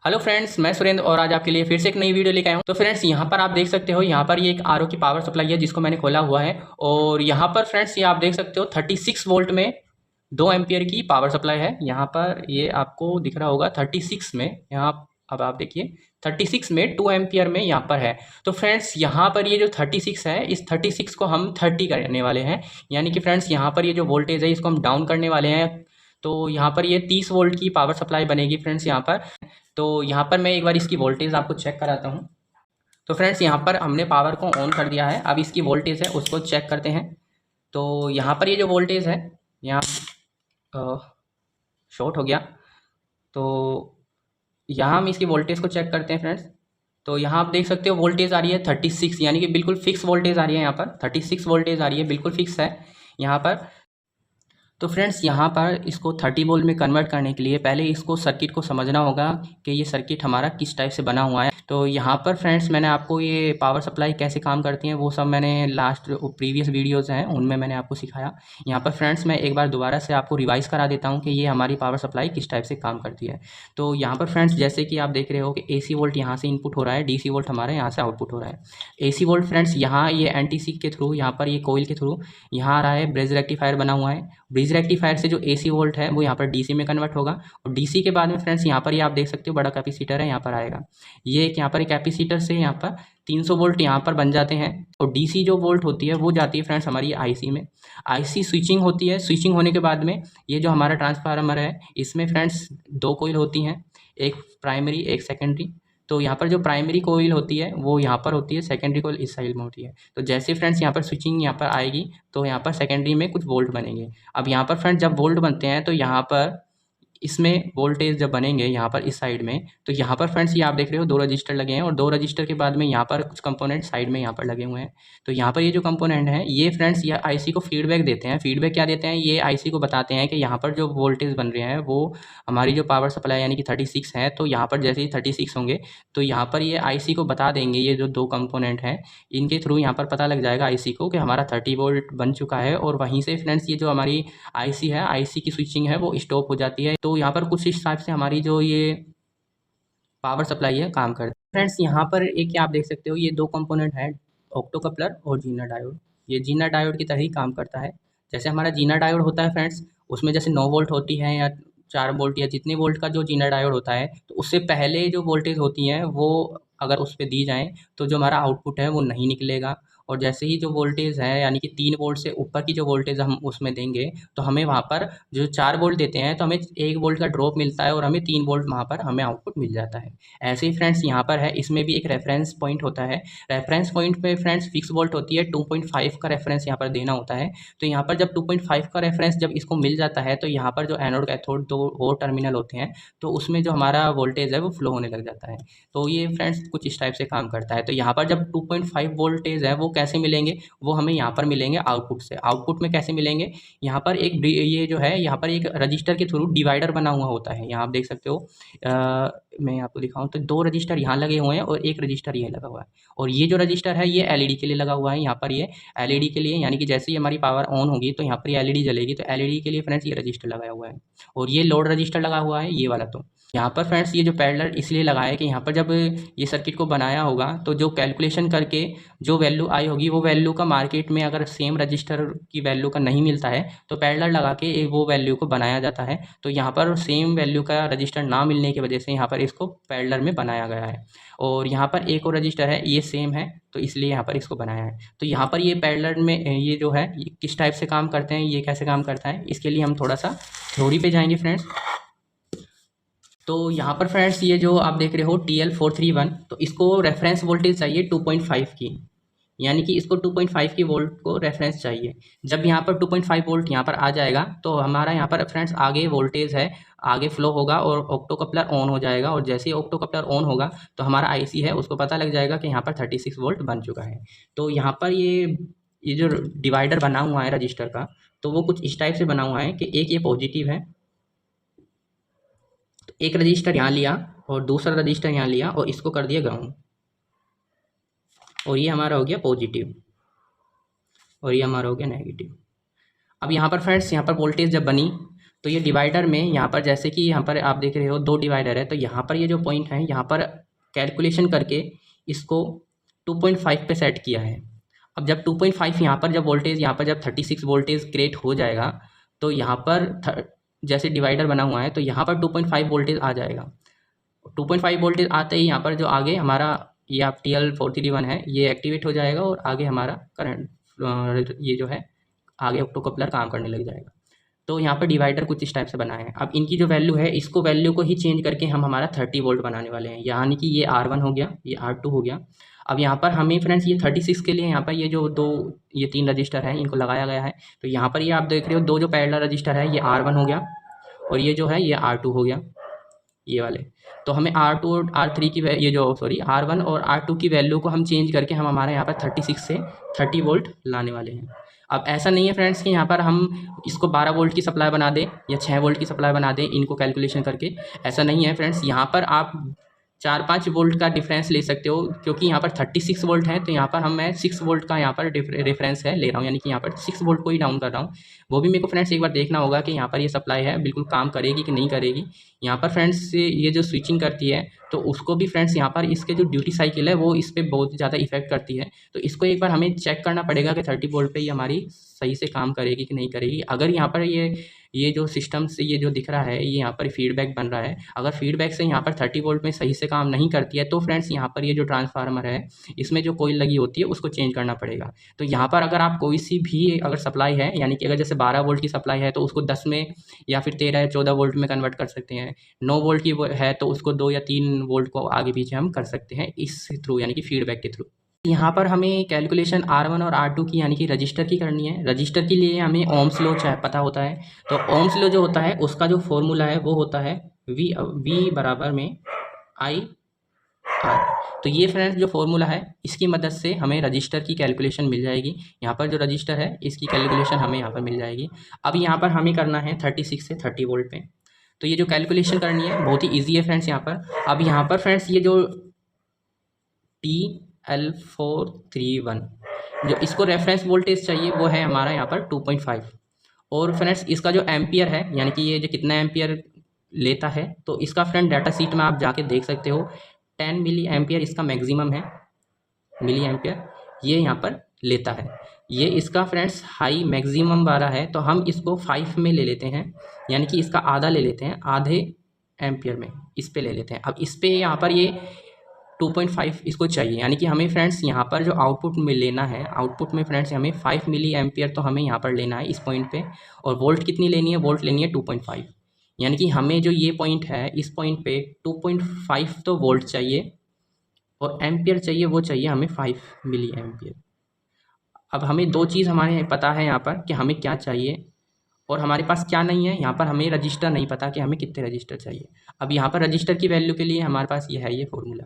Hello friends, मैं सुरेंद्र और आज आपके लिए फिर से एक नई वीडियो लेकर आया हूँ। तो फ्रेंड्स यहाँ पर आप देख सकते हो, यहाँ पर ये एक आरओ की पावर सप्लाई है जिसको मैंने खोला हुआ है। और यहाँ पर फ्रेंड्स ये आप देख सकते हो 36 वोल्ट में 2 एम्पियर की पावर सप्लाई है। यहाँ पर ये आपको दिख रहा होगा 36 में, यहाँ अब आप देखिए 36 में 2 एम्पियर में यहाँ पर है। तो फ्रेंड्स यहाँ पर ये जो 36 है, इस 36 को हम 30 करने वाले हैं। यानी कि फ्रेंड्स यहाँ पर ये जो वोल्टेज है इसको हम डाउन करने वाले हैं। तो यहाँ पर ये 30 वोल्ट की पावर सप्लाई बनेगी फ्रेंड्स यहाँ पर। तो यहाँ पर मैं एक बार इसकी वोल्टेज आपको चेक कराता हूँ। तो फ्रेंड्स यहाँ पर हमने पावर को ऑन कर दिया है। अब इसकी वोल्टेज है उसको चेक करते हैं। तो यहाँ पर ये जो वोल्टेज है, यहाँ शॉर्ट हो गया। तो यहाँ हम इसकी वोल्टेज को चेक करते हैं फ्रेंड्स। तो यहाँ आप देख सकते हो वोल्टेज आ रही है 36, यानी कि बिल्कुल फिक्स वोल्टेज आ रही है। यहाँ पर 36 वोल्टेज आ रही है, बिल्कुल फिक्स है यहाँ पर। तो फ्रेंड्स यहाँ पर इसको 30 वोल्ट में कन्वर्ट करने के लिए पहले इसको सर्किट को समझना होगा कि ये सर्किट हमारा किस टाइप से बना हुआ है। तो यहाँ पर फ्रेंड्स मैंने आपको ये पावर सप्लाई कैसे काम करती है वो सब मैंने लास्ट प्रीवियस वीडियोस हैं उनमें मैंने आपको सिखाया। यहाँ पर फ्रेंड्स मैं एक बार दोबारा से आपको रिवाइज़ करा देता हूँ कि ये हमारी पावर सप्लाई किस टाइप से काम करती है। तो यहाँ पर फ्रेंड्स जैसे कि आप देख रहे हो कि AC वोल्ट यहाँ से इनपुट हो रहा है, DC वोल्ट हमारे यहाँ से आउटपुट हो रहा है। AC वोल्ट फ्रेंड्स यहाँ ये NTC के थ्रू, यहाँ पर ये कोयल के थ्रू यहाँ आ रहा है। ब्रिज रेक्टिफायर बना हुआ है। ब्रिज रेक्टिफायर से जो AC वोल्ट है वो यहाँ पर DC में कन्वर्ट होगा। और DC के बाद में फ्रेंड्स यहाँ पर ये आप देख सकते हो बड़ा कैपेसिटर है, यहाँ पर आएगा। ये एक यहाँ पर एक कैपेसिटर से यहाँ पर 300 वोल्ट यहाँ पर बन जाते हैं। और DC जो वोल्ट होती है वो जाती है फ्रेंड्स हमारी IC में। IC स्विचिंग होती है। स्विचिंग होने के बाद में ये जो हमारा ट्रांसफार्मर है इसमें फ्रेंड्स 2 कोयल होती हैं, एक प्राइमरी एक सेकेंडरी। तो यहाँ पर जो प्राइमरी कोईल होती है वो यहाँ पर होती है, सेकेंडरी कोईल इस साइड में होती है। तो जैसे फ्रेंड्स यहाँ पर स्विचिंग यहाँ पर आएगी तो यहाँ पर सेकेंडरी में कुछ वोल्ट बनेंगे। अब यहाँ पर फ्रेंड्स जब वोल्ट बनते हैं तो यहाँ पर इसमें वोल्टेज जब बनेंगे यहाँ पर इस साइड में, तो यहाँ पर फ्रेंड्स ये आप देख रहे हो 2 रजिस्टर लगे हैं। और 2 रजिस्टर के बाद में यहाँ पर कुछ कंपोनेंट साइड में यहाँ पर लगे हुए हैं। तो यहाँ पर ये जो कंपोनेंट हैं ये फ्रेंड्स ये IC को फीडबैक देते हैं। फीडबैक क्या देते हैं, ये IC को बताते हैं कि यहाँ पर जो वोल्टेज बन रहे हैं वो हमारी जो पावर सप्लाई यानी कि 36 है। तो यहाँ पर जैसे ही 36 होंगे तो यहाँ पर ये IC को बता देंगे, ये जो 2 कंपोनेंट हैं इनके थ्रू यहाँ पर पता लग जाएगा IC को कि हमारा 30 वोल्ट बन चुका है। और वहीं से फ्रेंड्स ये जो हमारी IC है, IC की स्विचिंग है वो स्टॉप हो जाती है। तो यहाँ पर कुछ इस टाइप से हमारी जो ये पावर सप्लाई है काम करती है। फ्रेंड्स यहाँ पर एक आप देख सकते हो ये 2 कंपोनेंट हैं, ऑप्टोकपलर और जीना डायोड। ये जीना डायोड की तरह ही काम करता है। जैसे हमारा जीना डायोड होता है फ्रेंड्स, उसमें जैसे 9 वोल्ट होती है या 4 वोल्ट या जितने वोल्ट का जो जीना डायोड होता है, तो उससे पहले जो वोल्टेज होती हैं वो अगर उस पे दी जाएँ तो जो हमारा आउटपुट है वो नहीं निकलेगा। और जैसे ही जो वोल्टेज है यानी कि 3 वोल्ट से ऊपर की जो वोल्टेज हम उसमें देंगे तो हमें वहाँ पर जो 4 वोल्ट देते हैं तो हमें 1 वोल्ट का ड्रॉप मिलता है और हमें 3 वोल्ट वहाँ पर हमें आउटपुट मिल जाता है। ऐसे ही फ्रेंड्स यहाँ पर है, इसमें भी एक रेफरेंस पॉइंट होता है। रेफरेंस पॉइंट पे फ्रेंड्स फिक्स वोल्ट होती है, 2.5 का रेफरेंस यहाँ पर देना होता है। तो यहाँ पर जब 2.5 का रेफरेंस जब इसको मिल जाता है तो यहाँ पर जो एनोड कैथोड 2 और टर्मिनल होते हैं तो उसमें जो हमारा वोल्टेज है वो फ्लो होने लग जाता है। तो ये फ्रेंड्स कुछ इस टाइप से काम करता है। तो यहाँ पर जब 2.5 वोल्टेज है वो कैसे मिलेंगे, वो हमें यहाँ पर मिलेंगे आउटपुट से। आउटपुट में कैसे मिलेंगे, यहाँ पर एक ये जो है यहाँ पर एक रजिस्टर के थ्रू डिवाइडर बना हुआ होता है। यहाँ आप देख सकते हो, मैं आपको दिखाऊं तो 2 रजिस्टर यहाँ लगे हुए हैं और एक रजिस्टर ये लगा हुआ है। और ये जो रजिस्टर है ये LED के लिए लगा हुआ है। यहाँ पर ये LED के लिए, यानी कि जैसे ही हमारी पावर ऑन होगी तो यहाँ पर ये LED जलेगी। तो LED के लिए फ्रेंड्स ये रजिस्टर लगाया हुआ है। और ये लोड रजिस्टर लगा हुआ है ये वाला। तो यहाँ पर फ्रेंड्स ये जो पैरेलल इसलिए लगा है कि यहाँ पर जब ये सर्किट को बनाया होगा तो जो कैलकुलेशन करके जो वैल्यू आई होगी वो वैल्यू का मार्केट में अगर सेम रजिस्टर की वैल्यू का नहीं मिलता है तो पैरेलल लगा के वो वैल्यू को बनाया जाता है। तो यहाँ पर सेम वैल्यू का रजिस्टर ना मिलने की वजह से यहाँ पर इसको पैरेलल में बनाया गया है। और यहाँ पर एक और रजिस्टर है ये सेम है तो इसलिए यहाँ पर इसको बनाया है। तो यहाँ पर ये पैरेलल में ये जो है ये किस टाइप से काम करते हैं, ये कैसे काम करता है, इसके लिए हम थोड़ा सा थ्योरी पे जाएंगे फ्रेंड्स। तो यहाँ पर फ्रेंड्स ये जो आप देख रहे हो TL431, तो इसको रेफरेंस वोल्टेज चाहिए 2.5 की, यानी कि इसको 2.5 की वोल्ट को रेफरेंस चाहिए। जब यहाँ पर 2.5 वोल्ट यहाँ पर आ जाएगा तो हमारा यहाँ पर फ्रेंड्स आगे वोल्टेज है आगे फ्लो होगा और ऑप्टोकपलर ऑन हो जाएगा। और जैसे ही ऑप्टोकपलर ऑन होगा तो हमारा IC है उसको पता लग जाएगा कि यहाँ पर 36 वोल्ट बन चुका है। तो यहाँ पर ये जो डिवाइडर बना हुआ है रजिस्टर का, तो वो कुछ इस टाइप से बना हुआ है कि एक ये पॉजिटिव है, तो एक रजिस्टर यहाँ लिया और दूसरा रजिस्टर यहाँ लिया और इसको कर दिया ग्राउंड। और ये हमारा हो गया पॉजिटिव और ये हमारा हो गया नेगेटिव। अब यहाँ पर फ्रेंड्स यहाँ पर वोल्टेज जब बनी तो ये डिवाइडर में यहाँ पर जैसे कि यहाँ पर आप देख रहे हो 2 डिवाइडर है, तो यहाँ पर ये जो पॉइंट है यहाँ पर कैलकुलेशन करके इसको 2.5 पे सेट किया है। अब जब 2.5 यहाँ पर जब वोल्टेज यहाँ पर जब 36 वोल्टेज क्रिएट हो जाएगा, तो यहाँ पर जैसे डिवाइडर बना हुआ है तो यहाँ पर 2.5 वोल्टेज आ जाएगा। 2.5 वोल्टेज आते ही यहाँ पर जो आगे हमारा ये आप TL431 है ये एक्टिवेट हो जाएगा और आगे हमारा करंट ये जो है आगे ऑप्टोकपलर काम करने लग जाएगा। तो यहाँ पर डिवाइडर कुछ इस टाइप से बना है। अब इनकी जो वैल्यू है इसको वैल्यू को ही चेंज करके हम हमारा 30 वोल्ट बनाने वाले हैं, यानी कि ये R1 हो गया, ये R2 हो गया। अब यहाँ पर हमें फ्रेंड्स ये 36 के लिए यहाँ पर ये जो ये 3 रजिस्टर हैं इनको लगाया गया है। तो यहाँ पर ये आप देख रहे हो 2 जो पैरेलल रजिस्टर है ये R1 हो गया और ये जो है ये R2 हो गया, ये वाले। तो हमें R2 और R3 की ये जो R1 और R2 की वैल्यू को हम चेंज करके हम हमारे यहाँ पर 36 से 30 वोल्ट लाने वाले हैं। अब ऐसा नहीं है फ्रेंड्स कि यहाँ पर हम इसको 12 वोल्ट की सप्लाई बना दें या 6 वोल्ट की सप्लाई बना दें इनको कैलकुलेशन करके, ऐसा नहीं है फ्रेंड्स। यहाँ पर आप 4-5 वोल्ट का डिफरेंस ले सकते हो, क्योंकि यहाँ पर 36 वोल्ट है तो यहाँ पर मैं 6 वोल्ट का यहाँ पर रेफरेंस है ले रहा हूँ, यानी कि यहाँ पर 6 वोल्ट को ही डाउन कर रहा हूँ। वो भी मेरे को फ्रेंड्स एक बार देखना होगा कि यहाँ पर ये सप्लाई है बिल्कुल काम करेगी कि नहीं करेगी। यहाँ पर फ्रेंड्स ये जो स्विचिंग करती है तो उसको भी फ्रेंड्स यहाँ पर इसके जो ड्यूटी साइकिल है वो इस पर बहुत ज़्यादा इफेक्ट करती है। तो इसको एक बार हमें चेक करना पड़ेगा कि 30 वोल्ट पे ये हमारी सही से काम करेगी कि नहीं करेगी। अगर यहाँ पर ये जो सिस्टम से ये जो दिख रहा है ये यहाँ पर फीडबैक बन रहा है, अगर फीडबैक से यहाँ पर 30 वोल्ट में सही से काम नहीं करती है तो फ्रेंड्स यहाँ पर ये जो ट्रांसफार्मर है इसमें जो कोईल लगी होती है उसको चेंज करना पड़ेगा। तो यहाँ पर अगर आप कोई सी भी अगर सप्लाई है, यानी कि अगर जैसे 12 वोल्ट की सप्लाई है तो उसको 10 में या फिर 13 या 14 वोल्ट में कन्वर्ट कर सकते हैं। 9 वोल्ट की है तो उसको 2 या 3 वोल्ट को आगे पीछे हम कर सकते हैं इस थ्रू, यानी कि फीडबैक के थ्रू। यहाँ पर हमें कैलकुलेशन R1 और R2 की यानी कि रजिस्टर की करनी है। रजिस्टर के लिए हमें ओम्स लॉ पता होता है, तो ओम्स लॉ जो होता है उसका जो फॉर्मूला है वो होता है V बराबर में I R। तो ये फ्रेंड्स जो फॉर्मूला है इसकी मदद से हमें रजिस्टर की कैलकुलेशन मिल जाएगी। यहाँ पर जो रजिस्टर है इसकी कैलकुलेशन हमें यहाँ पर मिल जाएगी। अब यहाँ पर हमें करना है 36 से 30 वोल्ट पे, तो ये जो कैलकुलेशन करनी है बहुत ही ईजी है फ्रेंड्स यहाँ पर। अब यहाँ पर फ्रेंड्स ये जो TL431 जो इसको रेफरेंस वोल्टेज चाहिए वो है हमारा यहाँ पर 2.5, और फ्रेंड्स इसका जो एम्पियर है यानी कि ये जो कितना एम्पियर लेता है तो इसका फ्रेंड डाटा शीट में आप जाके देख सकते हो 10 मिली एम्पियर इसका मैक्सिमम है, मिली एम्पियर ये यहाँ पर लेता है। ये इसका फ्रेंड्स हाई मैक्सिमम वाला है तो हम इसको 5 में ले लेते हैं, यानी कि इसका आधा ले लेते हैं, आधे एम्पियर में इस पे ले लेते हैं। अब इस पे यहाँ पर ये 2.5 इसको चाहिए, यानी कि हमें फ्रेंड्स यहाँ पर जो आउटपुट में लेना है, आउटपुट में फ्रेंड्स हमें 5 मिली एम्पियर तो हमें यहाँ पर लेना है इस पॉइंट पे, और वोल्ट कितनी लेनी है, वोल्ट लेनी है 2.5, यानी कि हमें जो ये पॉइंट है इस पॉइंट पे 2.5 तो वोल्ट चाहिए और एम्पियर चाहिए, वो चाहिए हमें 5 मिली एम्पियर। अब हमें दो चीज़ हमारे पता है यहाँ पर कि हमें क्या चाहिए और हमारे पास क्या नहीं है, यहाँ पर हमें रजिस्टर नहीं पता कि हमें कितने रजिस्टर चाहिए। अब यहाँ पर रजिस्टर की वैल्यू के लिए हमारे पास ये है ये फॉर्मूला।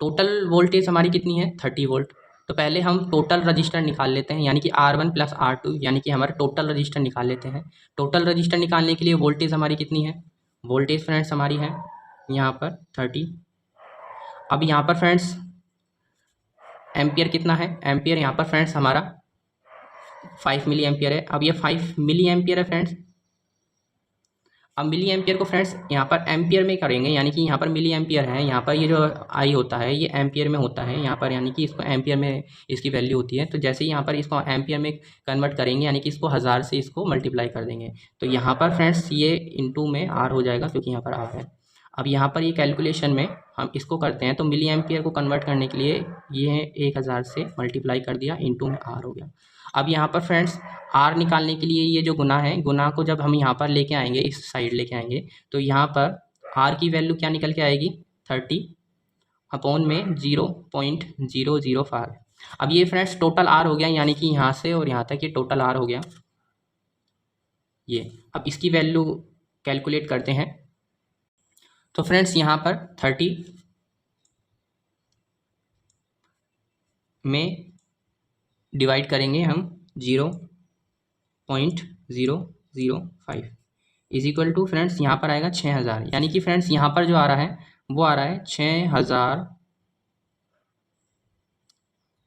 टोटल वोल्टेज हमारी कितनी है 30 वोल्ट, तो पहले हम टोटल रजिस्टर निकाल लेते हैं, यानी कि R1 प्लस R2 यानी कि हमारा टोटल रजिस्टर निकाल लेते हैं। टोटल रजिस्टर निकालने के लिए वोल्टेज हमारी कितनी है, वोल्टेज फ्रेंड्स हमारी है यहाँ पर 30। अब यहाँ पर फ्रेंड्स एम्पियर कितना है, एम्पियर यहाँ पर फ्रेंड्स हमारा 5 मिली एम्पियर है। अब ये 5 मिली एम्पियर है फ्रेंड्स। अब मिली एम्पियर को फ्रेंड्स यहाँ पर एम्पियर में करेंगे, यानी कि यहाँ पर मिली एम्पियर है, यहाँ पर ये जो आई होता है ये एम्पियर में होता है यहाँ पर, यानी कि इसको एम्पियर में इसकी वैल्यू होती है। तो जैसे ही यहाँ पर इसको एम्पियर में कन्वर्ट करेंगे, यानी कि इसको 1000 से इसको मल्टीप्लाई कर देंगे, तो यहाँ पर फ्रेंड्स ये इंटू में R हो जाएगा क्योंकि यहाँ पर R है। अब यहाँ पर ये कैलकुलेशन में हम इसको करते हैं तो मिली एम्पियर को कन्वर्ट करने के लिए ये 1000 से मल्टीप्लाई कर दिया, इंटू में R हो गया। अब यहाँ पर फ्रेंड्स R निकालने के लिए ये जो गुना है, गुना को जब हम यहाँ पर लेके आएंगे, इस साइड लेके आएंगे, तो यहाँ पर R की वैल्यू क्या निकल के आएगी 30 अपॉन में 0.005। अब ये फ्रेंड्स टोटल R हो गया, यानी कि यहाँ से और यहाँ तक ये टोटल R हो गया ये। अब इसकी वैल्यू कैलकुलेट करते हैं, तो फ्रेंड्स यहाँ पर 30 में डिवाइड करेंगे हम 0.005 इज इक्वल टू फ्रेंड्स यहाँ पर आएगा 6000, यानी कि फ्रेंड्स यहाँ पर जो आ रहा है वो आ रहा है 6000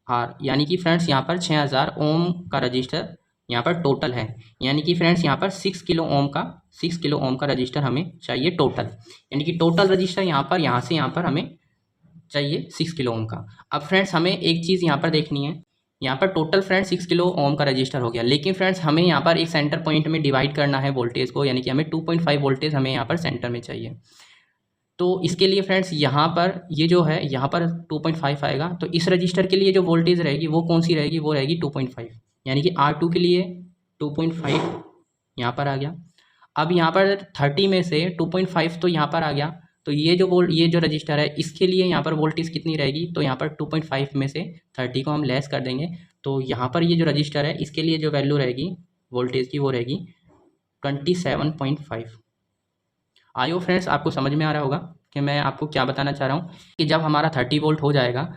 R, यानी कि फ्रेंड्स यहाँ पर 6000 ओम का रजिस्टर यहाँ पर टोटल है, यानी कि फ्रेंड्स यहाँ पर 6 किलो ओम का रजिस्टर हमें चाहिए टोटल, यानी कि टोटल रजिस्टर यहाँ से यहाँ पर हमें चाहिए 6 किलो ओम का। अब फ्रेंड्स हमें एक चीज़ यहाँ पर देखनी है, यहाँ पर टोटल फ्रेंड्स 6 किलो ओम का रजिस्टर हो गया, लेकिन फ्रेंड्स हमें यहाँ पर एक सेंटर पॉइंट में डिवाइड करना है वोल्टेज को, यानी कि हमें 2.5 वोल्टेज हमें यहाँ पर सेंटर में चाहिए। तो इसके लिए फ्रेंड्स यहाँ पर ये जो है यहाँ पर 2.5 आएगा, तो इस रजिस्टर के लिए जो वोल्टेज रहेगी वो कौन सी रहेगी, वो रहेगी 2.5, यानी कि R2 के लिए 2.5 यहाँ पर आ गया। अब यहाँ पर 30 में से 2.5 तो यहाँ पर आ गया, तो ये जो रजिस्टर है इसके लिए यहाँ पर वोल्टेज कितनी रहेगी, तो यहाँ पर 2.5 में से 30 को हम लेस कर देंगे, तो यहाँ पर ये जो रजिस्टर है इसके लिए जो वैल्यू रहेगी वोल्टेज की वो रहेगी 27.5। आइयो फ्रेंड्स, आपको समझ में आ रहा होगा कि मैं आपको क्या बताना चाह रहा हूँ, कि जब हमारा 30 वोल्ट हो जाएगा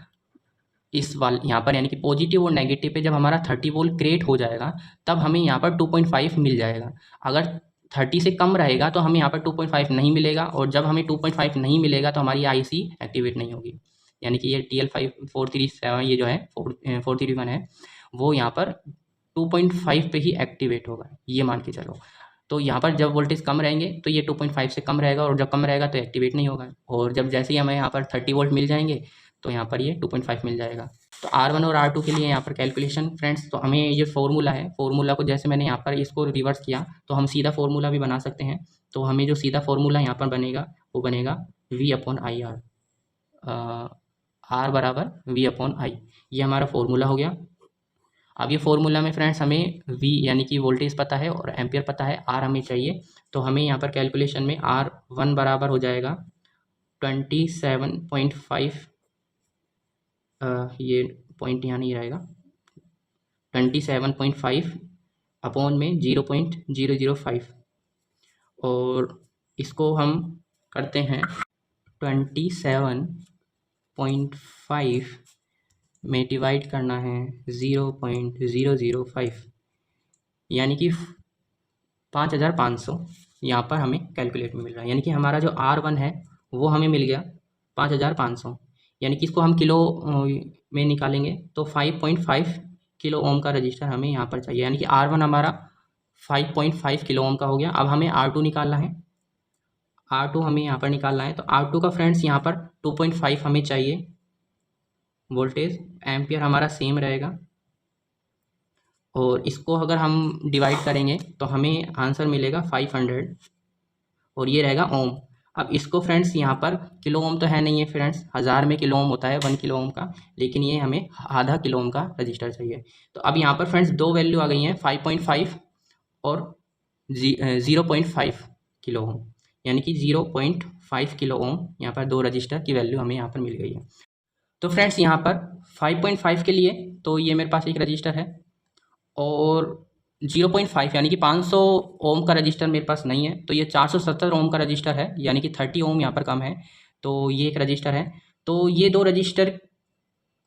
इस वाल यहाँ पर, यानी कि पॉजिटिव और नेगेटिव पे जब हमारा 30 वोल्ट क्रिएट हो जाएगा तब हमें यहाँ पर 2.5 मिल जाएगा। अगर 30 से कम रहेगा तो हमें यहाँ पर 2.5 नहीं मिलेगा, और जब हमें 2.5 नहीं मिलेगा तो हमारी आईसी एक्टिवेट नहीं होगी, यानी कि ये TL5437 ये जो है 431 है वो यहाँ पर 2.5 पे ही एक्टिवेट होगा, ये मान के चलो। तो यहाँ पर जब वोल्टेज कम रहेंगे तो ये 2.5 से कम रहेगा, और जब कम रहेगा तो एक्टिवेट नहीं होगा, और जब जैसे ही हमें यहाँ पर 30 वोल्ट मिल जाएंगे तो यहाँ पर ये 2.5 मिल जाएगा। तो R1 और R2 के लिए यहाँ पर कैलकुलेशन फ्रेंड्स, तो हमें ये फार्मूला है, फार्मूला को जैसे मैंने यहाँ पर इसको रिवर्स किया तो हम सीधा फार्मूला भी बना सकते हैं। तो हमें जो सीधा फार्मूला यहाँ पर बनेगा वो बनेगा V/IR, R बराबर V/I, ये हमारा फार्मूला हो गया। अब ये फार्मूला में फ्रेंड्स हमें V यानी कि वोल्टेज पता है और एम्पियर पता है, R हमें चाहिए, तो हमें यहाँ पर कैलकुलेशन में R1 बराबर हो जाएगा 27.5, ये पॉइंट यहाँ नहीं रहेगा, 27.5 अपॉन में 0.005, और इसको हम करते हैं 27.5 में डिवाइड करना है 0.005, यानी कि 5500 यहाँ पर हमें कैलकुलेट में मिल रहा है, यानी कि हमारा जो R1 है वो हमें मिल गया 5500, यानी कि इसको हम किलो में निकालेंगे तो 5.5 किलो ओम का रजिस्टर हमें यहाँ पर चाहिए, यानी कि R1 हमारा 5.5 किलो ओम का हो गया। अब हमें R2 निकालना है, R2 हमें यहाँ पर निकालना है, तो R2 का फ्रेंड्स यहाँ पर 2.5 हमें चाहिए वोल्टेज, एम्पियर हमारा सेम रहेगा, और इसको अगर हम डिवाइड करेंगे तो हमें आंसर मिलेगा 500, और ये रहेगा ओम। अब इसको फ्रेंड्स यहाँ पर किलो ओम तो है नहीं है फ्रेंड्स, 1000 में किलो ओम होता है 1 किलो ओम का, लेकिन ये हमें आधा किलो ओम का रजिस्टर चाहिए। तो अब यहाँ पर फ्रेंड्स दो वैल्यू आ गई हैं 5.5 और 0.5 किलो ओम, यानी कि 0.5 किलो ओम, यहाँ पर दो रजिस्टर की वैल्यू हमें यहाँ पर मिल गई है। तो फ्रेंड्स यहाँ पर 5.5 के लिए तो ये मेरे पास एक रजिस्टर है, और 0.5 यानी कि 500 ओम का रजिस्टर मेरे पास नहीं है, तो ये 470 ओम का रजिस्टर है, यानी कि 30 ओम यहाँ पर कम है, तो ये एक रजिस्टर है। तो ये दो रजिस्टर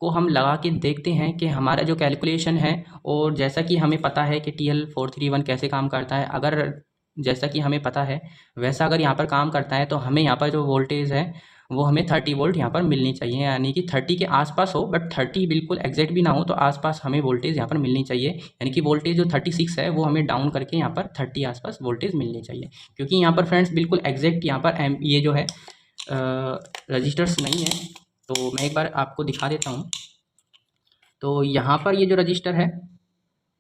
को हम लगा के देखते हैं कि हमारा जो कैलकुलेशन है, और जैसा कि हमें पता है कि TL431 कैसे काम करता है, अगर जैसा कि हमें पता है वैसा अगर यहाँ पर काम करता है तो हमें यहाँ पर जो वोल्टेज है वो हमें 30 वोल्ट यहाँ पर मिलनी चाहिए, यानी कि 30 के आसपास हो, बट 30 बिल्कुल एग्जैक्ट भी ना हो, तो आसपास हमें वोल्टेज यहाँ पर मिलनी चाहिए, यानी कि वोल्टेज जो 36 है वो हमें डाउन करके यहाँ पर 30 आसपास वोल्टेज मिलनी चाहिए, क्योंकि यहाँ पर फ्रेंड्स बिल्कुल एग्जैक्ट यहाँ पर ये जो है रजिस्टर्स नहीं है। तो मैं एक बार आपको दिखा देता हूँ। तो यहाँ पर ये जो रजिस्टर है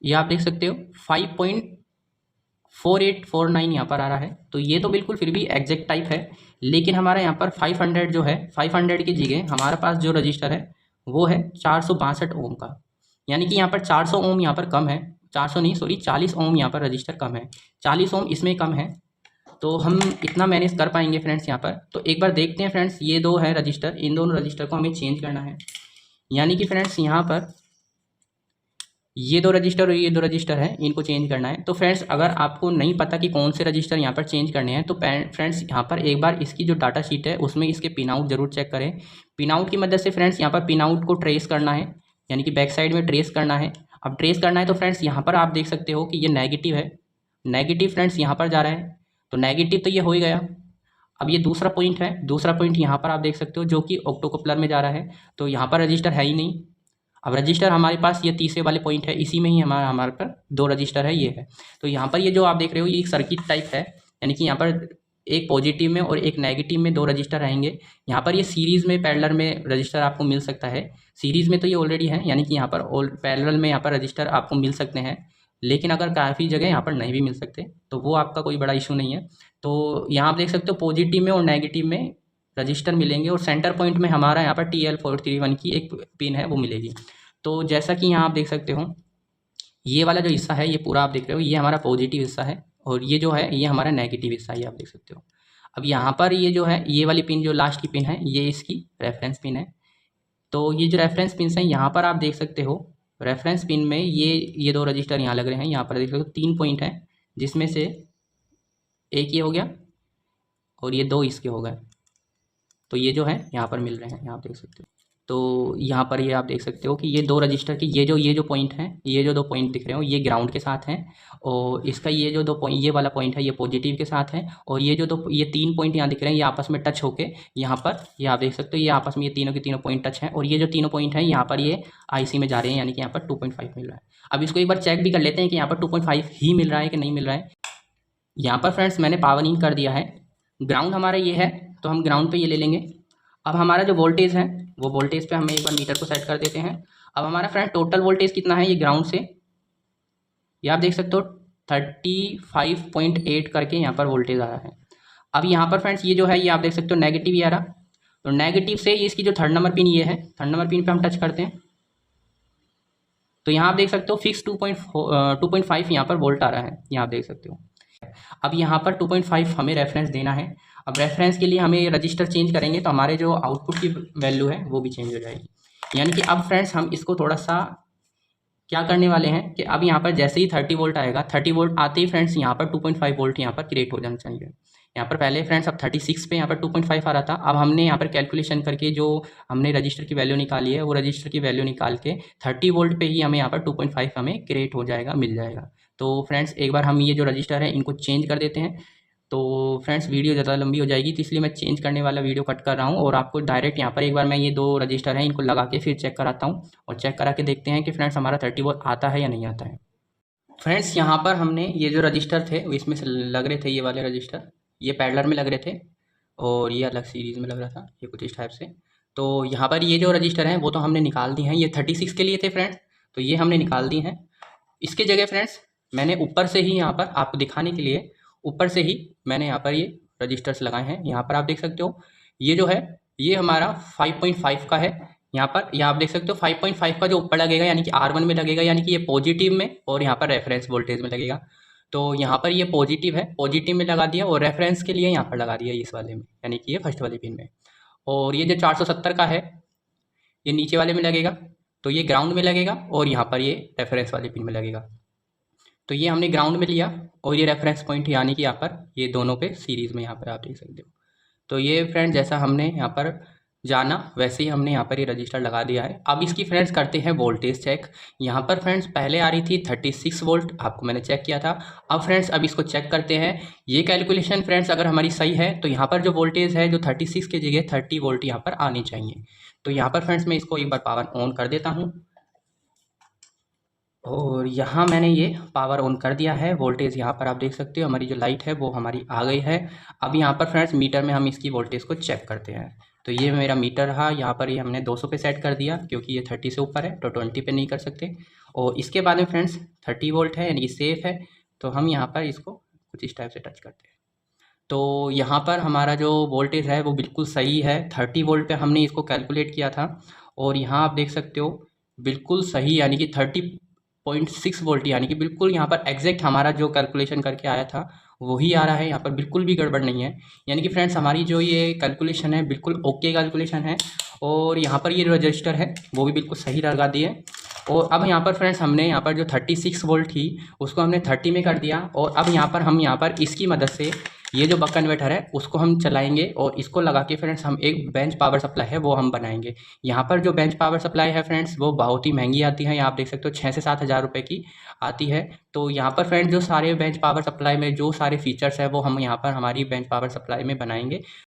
ये आप देख सकते हो 5.4849 यहाँ पर आ रहा है, तो ये तो बिल्कुल फिर भी एग्जैक्ट टाइप है, लेकिन हमारा यहाँ पर 500 जो है 500 की जगह हमारे पास जो रजिस्टर है वो है 462 ओम का, यानी कि यहाँ पर 400 ओम यहाँ पर कम है, 400 नहीं सॉरी 40 ओम यहाँ पर रजिस्टर कम है, 40 ओम इसमें कम है, तो हम इतना मैनेज कर पाएंगे फ्रेंड्स यहाँ पर। तो एक बार देखते हैं फ्रेंड्स, ये दो है रजिस्टर, इन दोनों रजिस्टर को हमें चेंज करना है, यानी कि फ्रेंड्स यहाँ पर ये दो रजिस्टर और ये दो रजिस्टर है, इनको चेंज करना है। तो फ्रेंड्स अगर आपको नहीं पता कि कौन से रजिस्टर यहाँ पर चेंज करने हैं तो फ्रेंड्स यहाँ पर एक बार इसकी जो डाटा शीट है उसमें इसके पिन आउट जरूर चेक करें। पिन आउट की मदद से फ्रेंड्स यहाँ पर पिन आउट को ट्रेस करना है, यानी कि बैक साइड में ट्रेस करना है। अब ट्रेस करना है तो फ्रेंड्स यहाँ पर आप देख सकते हो कि ये नेगेटिव है, नेगेटिव फ्रेंड्स यहाँ पर जा रहा है, तो नेगेटिव तो ये हो ही गया। अब ये दूसरा पॉइंट है, दूसरा पॉइंट यहाँ पर आप देख सकते हो जो कि ऑक्टोकपलर में जा रहा है, तो यहाँ पर रजिस्टर है ही नहीं। अब रजिस्टर हमारे पास ये तीसरे वाले पॉइंट है, इसी में ही हमारे पर 2 रजिस्टर है, ये है। तो यहाँ पर ये जो आप देख रहे हो ये एक सर्किट टाइप है, यानी कि यहाँ पर एक पॉजिटिव में और एक नेगेटिव में 2 रजिस्टर रहेंगे। यहाँ पर ये सीरीज़ में पैरेलल में रजिस्टर आपको मिल सकता है। सीरीज़ में तो ये ऑलरेडी है, यानी कि यहाँ पर पैरेलल में यहाँ पर रजिस्टर आपको मिल सकते हैं, लेकिन अगर काफ़ी जगह यहाँ पर नहीं भी मिल सकते तो वो आपका कोई बड़ा इशू नहीं है। तो यहाँ आप देख सकते हो पॉजिटिव में और नेगेटिव में रजिस्टर मिलेंगे, और सेंटर पॉइंट में हमारा यहाँ पर TL431 की एक पिन है वो मिलेगी। तो जैसा कि यहाँ आप देख सकते हो ये वाला जो हिस्सा है ये पूरा आप देख रहे हो ये हमारा पॉजिटिव हिस्सा है, और ये जो है ये हमारा नेगेटिव हिस्सा है, ये आप देख सकते हो। अब यहाँ पर ये जो है ये वाली पिन जो लास्ट की पिन है ये इसकी रेफरेंस पिन है। तो ये जो रेफरेंस पिन हैं यहाँ पर आप देख सकते हो, रेफरेंस पिन में ये 2 रजिस्टर यहाँ लग रहे हैं। यहाँ पर देख सकते हो 3 पॉइंट हैं, जिसमें से एक ये हो गया और ये 2 इसके हो गए। तो ये जो है यहाँ पर मिल रहे हैं, यहाँ आप देख सकते हो। तो यहाँ पर ये आप देख सकते हो कि ये 2 रजिस्टर की ये जो पॉइंट हैं, ये जो 2 पॉइंट दिख रहे हो ये ग्राउंड के साथ हैं, और इसका ये जो 2 पॉइंट ये वाला पॉइंट है ये पॉजिटिव के साथ है, और ये जो ये 3 पॉइंट यहाँ दिख रहे हैं ये आपस में टच होके यहाँ पर ये आप देख सकते हो ये आपस में ये तीनों के तीनों पॉइंट टच हैं, और ये जो तीनों पॉइंट हैं यहाँ पर ये IC में जा रहे हैं, यानी कि यहाँ पर 2.5 मिल रहा है। अब इसको एक बार चेक भी कर लेते हैं कि यहाँ पर 2.5 ही मिल रहा है कि नहीं मिल रहा है। यहाँ पर फ्रेंड्स मैंने पावर इन कर दिया है, ग्राउंड हमारा ये है तो हम ग्राउंड पे ये ले लेंगे। अब हमारा जो वोल्टेज है वो वोल्टेज पे हम एक बार मीटर को सेट कर देते हैं। अब हमारा फ्रेंड टोटल वोल्टेज कितना है ये ग्राउंड से, ये आप देख सकते हो 35.8 करके यहाँ पर वोल्टेज आ रहा है। अब यहाँ पर फ्रेंड्स ये जो है ये आप देख सकते हो नेगेटिव ही आ रहा, तो नेगेटिव से इसकी जो 3rd नंबर पिन ये है, 3rd नंबर पिन पे हम टच करते हैं तो यहाँ आप देख सकते हो फिक्स 2.5 यहाँ पर वोल्ट आ रहा है, यहाँ आप देख सकते हो। अब यहाँ पर 2.5 हमें रेफरेंस देना है। अब रेफरेंस के लिए हमें रजिस्टर चेंज करेंगे तो हमारे जो आउटपुट की वैल्यू है वो भी चेंज हो जाएगी। यानी कि अब फ्रेंड्स हम इसको थोड़ा सा क्या करने वाले हैं कि अब यहाँ पर जैसे ही 30 वोल्ट आएगा, 30 वोल्ट आते ही फ्रेंड्स यहाँ पर 2.5 वोल्ट यहाँ पर क्रिएट हो जाना चाहिए। यहाँ पर पहले फ्रेंड्स अब 36 पे यहाँ पर 2.5 आ रहा था, अब हमने यहाँ पर कैलकुलेशन करके जो हमने रजिस्टर की वैल्यू निकाली है वो रजिस्टर की वैल्यू निकाल के 30 वोल्ट पे ही हमें यहाँ पर 2.5 हमें क्रिएट हो जाएगा, मिल जाएगा। तो फ्रेंड्स एक बार हम ये जो रजिस्टर है इनको चेंज कर देते हैं। तो फ्रेंड्स वीडियो ज़्यादा लंबी हो जाएगी तो इसलिए मैं चेंज करने वाला वीडियो कट कर रहा हूँ, और आपको डायरेक्ट यहाँ पर एक बार मैं ये 2 रजिस्टर हैं इनको लगा के फिर चेक कराता हूँ, और चेक करा के देखते हैं कि फ्रेंड्स हमारा 30 वोल्ट आता है या नहीं आता है। फ्रेंड्स यहाँ पर हमने ये जो रजिस्टर थे वो इसमें से लग रहे थे, ये वाले रजिस्टर ये पैरेलल में लग रहे थे और ये अलग सीरीज़ में लग रहा था, ये कुछ इस टाइप से। तो यहाँ पर ये जो रजिस्टर हैं वो तो हमने निकाल दी हैं, ये 36 के लिए थे फ्रेंड्स, तो ये हमने निकाल दी हैं। इसके जगह फ्रेंड्स मैंने ऊपर से ही यहाँ पर आपको दिखाने के लिए ऊपर से ही मैंने यहाँ पर ये रजिस्टर्स लगाए हैं। यहाँ पर आप देख सकते हो ये जो है ये हमारा 5.5 का है। यहाँ आप देख सकते हो 5.5 का जो ऊपर लगेगा यानी कि R1 में लगेगा, यानी कि ये पॉजिटिव में, और यहाँ पर रेफरेंस वोल्टेज में लगेगा। तो यहाँ पर ये पॉजिटिव है, पॉजिटिव में लगा दिया, और रेफरेंस के लिए यहाँ पर लगा दिया इस वाले में, यानी कि ये फर्स्ट वाले पिन में। और ये जो 470 का है ये नीचे वाले में लगेगा, तो ये ग्राउंड में लगेगा, और यहाँ पर ये रेफरेंस वाले पिन में लगेगा। तो ये हमने ग्राउंड में लिया, और ये रेफरेंस पॉइंट यानी कि यहाँ पर ये दोनों पे सीरीज़ में यहाँ पर आप देख सकते हो। तो ये फ्रेंड जैसा हमने यहाँ पर जाना वैसे ही हमने यहाँ पर ये रजिस्टर लगा दिया है। अब इसकी फ्रेंड्स करते हैं वोल्टेज चेक। यहाँ पर फ्रेंड्स पहले आ रही थी 36 वोल्ट, आपको मैंने चेक किया था। अब फ्रेंड्स अब इसको चेक करते हैं, ये कैलकुलेशन फ्रेंड्स अगर हमारी सही है तो यहाँ पर जो वोल्टेज है जो 36 की जगह 30 वोल्ट यहाँ पर आनी चाहिए। तो यहाँ पर फ्रेंड्स मैं इसको एक बार पावर ऑन कर देता हूँ, और यहाँ मैंने ये पावर ऑन कर दिया है। वोल्टेज यहाँ पर आप देख सकते हो हमारी जो लाइट है वो हमारी आ गई है। अब यहाँ पर फ्रेंड्स मीटर में हम इसकी वोल्टेज को चेक करते हैं। तो ये मेरा मीटर रहा, यहाँ पर ये हमने 200 पे सेट कर दिया क्योंकि ये 30 से ऊपर है तो 20 पे नहीं कर सकते। और इसके बाद में फ्रेंड्स 30 वोल्ट है यानी कि सेफ़ है, तो हम यहाँ पर इसको कुछ इस टाइप से टच करते हैं। तो यहाँ पर हमारा जो वोल्टेज है वो बिल्कुल सही है, 30 वोल्ट पे हमने इसको कैलकुलेट किया था, और यहाँ आप देख सकते हो बिल्कुल सही यानी कि 30.6 वोल्ट, यानी कि बिल्कुल यहाँ पर एग्जैक्ट हमारा जो कैलकुलेशन करके आया था वही आ रहा है। यहाँ पर बिल्कुल भी गड़बड़ नहीं है, यानी कि फ्रेंड्स हमारी जो ये कैलकुलेशन है बिल्कुल ओके कैलकुलेशन है। और यहाँ पर ये रजिस्टर है वो भी बिल्कुल सही लगा दिए। और अब यहाँ पर फ्रेंड्स हमने यहाँ पर जो 36 वोल्ट थी उसको हमने 30 में कर दिया, और अब यहाँ पर हम यहाँ पर इसकी मदद से ये जो बक कन्वर्टर है उसको हम चलाएंगे, और इसको लगा के फ्रेंड्स हम एक बेंच पावर सप्लाई है वो हम बनाएंगे। यहाँ पर जो बेंच पावर सप्लाई है फ्रेंड्स वो बहुत ही महंगी आती है, यहाँ आप देख सकते हो 6 से 7 हज़ार रुपये की आती है। तो यहाँ पर फ्रेंड्स जो सारे बेंच पावर सप्लाई में जो सारे फीचर्स है वो हम यहाँ पर हमारी बेंच पावर सप्लाई में बनाएंगे।